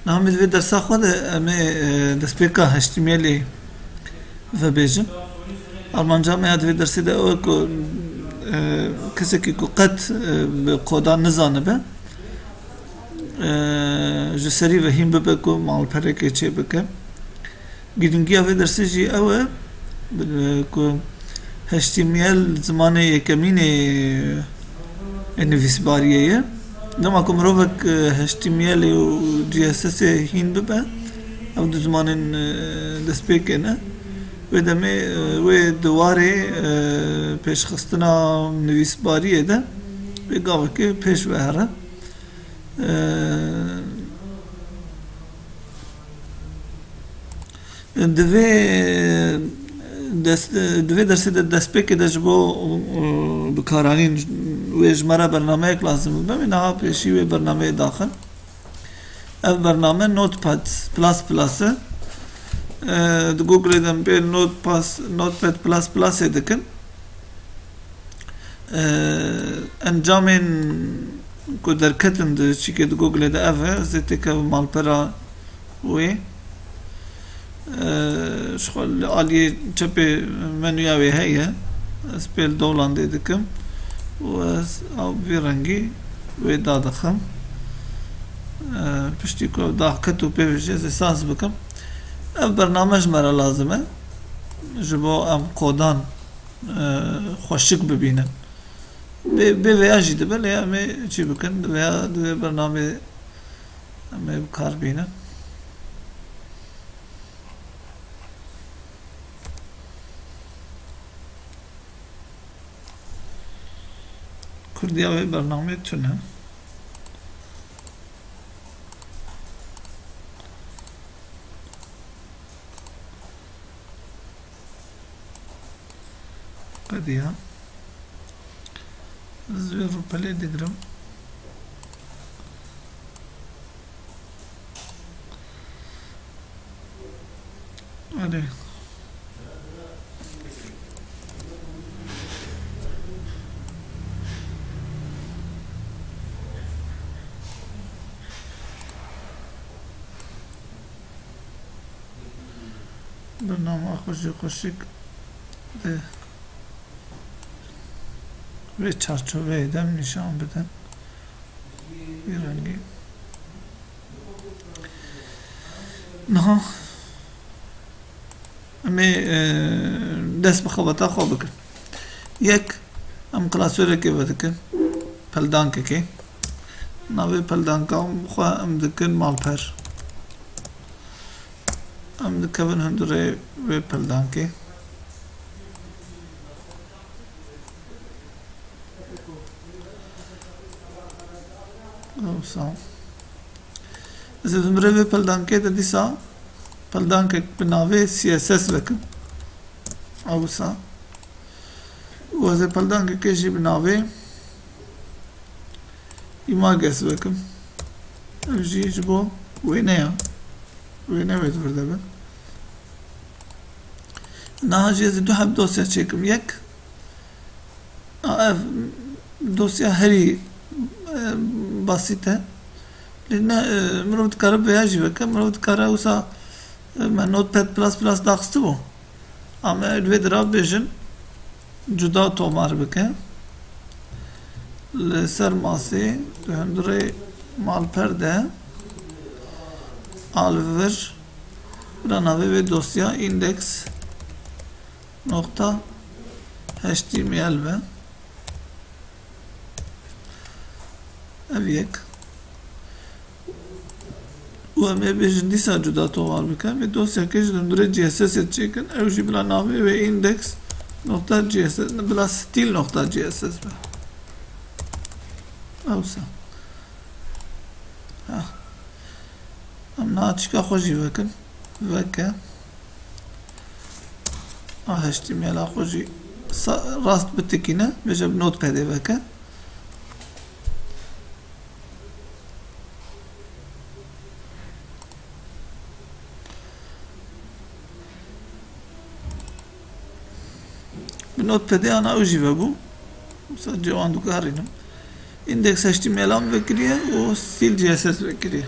نعم في درس خود أمي دسبيكا HTML و بيجن أرمانجا ما في درس ده أو كو كسي كو قد بقودان نزانه به جسری و هیم ببکو مال پره که چه بکه گرینگی اوه درسی جی اوه که HTML زمان یکمین نویسباریه نما که مروفک HTML و CSS هین ببه او دو زمان دست بکنه و دمه و دواره پیش خستنا نویسباریه ده و گاوه که پیش بهره دوی درسی دست پکی داشت با بکارانین ویج مرا برنامه یک لازم بود بمی نها پیشی وی برنامه داخل اف برنامه نوت پد پلاس پلاسه دو گوگل دم به نوت پد پلاس پلاسه دکن انجامین کو درکتن ده چی که دو گوگل ده اوه زیتی که مالپرا وی شغل آلیه چپی منویا وی هیه سپیل دولان ده دکم و او بی رنگی وی دادخم پشتی که داخکتو پیوشی زیساس بکم اف برنامج مرا لازمه جبو ام قودان خوشک ببینن به ویا جیده بله همه چی بکن ویا دوی برنامه همه بکار بینن کردیا وی برنامه تونه قدیا زوی رو پلی دیگرم آره برنامه خوشی ده و چارچوبه ایدم نشان بدن bir rengi نه امی دست بخوابتا خواب بکن یک ام کلاسوره که بدکن پلدانکه که نوی پلدانکه خواه ام دکن مالپر ام دکن هندره و پلدانکه سا از دمره و پلدانکه تا دیسا پلدانکه بناوه CSS بکن او سا و از پلدانکه کشی بناوه ایماگس بکن او جیج بو وینه وید برده بکن نه جیز دو حب دوسیا چکم یک دوسیا هری بسيطة لأن مربوط كاره بيجي بكم مربوط كاره وسا من نوت باد بلاس داخستو أما الفيدرا بيجن جدا تومار بكم لسر ماسي هندري مال پرده alver براناوي و دوسيا index نقطة HTML به اویک و همه بیشتر دیسا جدا توار بکن و دوسیا کش دندره CSS چیکن اوشی بلا ناوی و ایندکس نقطه CSS بلا ستیل نقطه CSS به اوسا ام ناچیکا خوشی بکن وکه HTML خوشی راست بتکینه بجب نوت پده بکن نوت پده آن اوجی و بو مثلا جوان دو کارینم ایندکس HTML هم بکریه و ستیل CSS بکریه